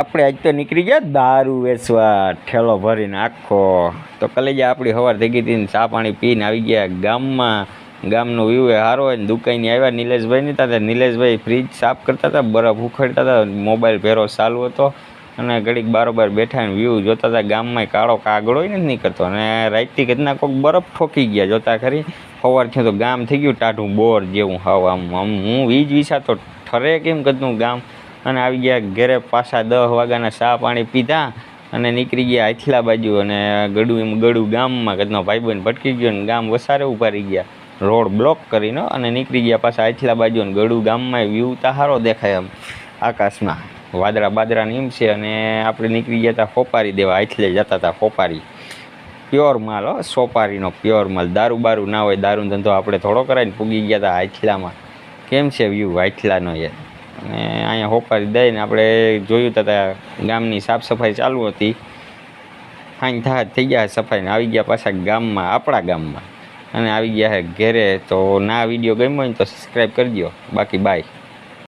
આપણે આજ તો નીકળી ગયા દારૂ વેચવા ઠેલો ભરીને આખો. તો કલેજા આપણી સવાર થઈ ગઈ હતી ને ચા પાણી પીને આવી ગયા ગામમાં. ગામનો વ્યૂ એ સારો હોય ને દુકાને આવ્યા નિલેશભાઈ ની હતા. નિલેશભાઈ ફ્રીજ સાફ કરતા હતા, બરફ ઉખડતા હતા, મોબાઈલ ભેરો ચાલુ હતો અને ઘડીક બારોબાર બેઠા ને વ્યૂ જોતા હતા. ગામમાં કાળો કાગડો હોય ને નીકળતો અને રાતથી કેટલા કોઈક બરફ ઠોકી ગયા જોતા ખરી. સવાર થયો તો ગામ થઈ ગયું ટાઢું બોર જેવું. હાવ આમ હું વીજ વિસાતો ઠરે કેમ કદનું ગામ. અને આવી ગયા ઘરે પાછા 10 વાગ્યાના ચા પાણી પીધા અને નીકળી ગયા આથલા બાજુ. અને ગળું ગામમાં કદનો ભાઈબંધ ભટકી ગયો ને ગામ વસારે ઊભા રહી ગયા રોડ બ્લોક કરીને. અને નીકળી ગયા પાછા આથલા બાજુ અને ગળું ગામમાં વ્યૂ તા સારો દેખાય આમ આકાશમાં વાદળા બાદળાની એમ છે. અને આપણે નીકળી ગયા હતા સોપારી દેવા. આથલે જતા હતા સોપારી. પ્યોર માલ હો, સોપારીનો પ્યોર માલ. દારૂ બારૂ ના હોય, દારૂનો ધંધો આપણે થોડો કરાવીને પૂગી ગયા હતા આથલામાં. કેમ છે વ્યૂ આથલાનો યાર. અને અહીંયા સોપારી દઈને આપણે જોયું હતા ગામની સાફ સફાઈ ચાલુ હતી. હાઈ થાય થઈ ગયા સફાઈને આવી ગયા પાછા ગામમાં, આપણા ગામમાં. અને આવી ગયા છે ઘેરે. તો ના વિડીયો ગમ્યો હોય ને તો સબસ્ક્રાઈબ કરજો. બાકી બાય.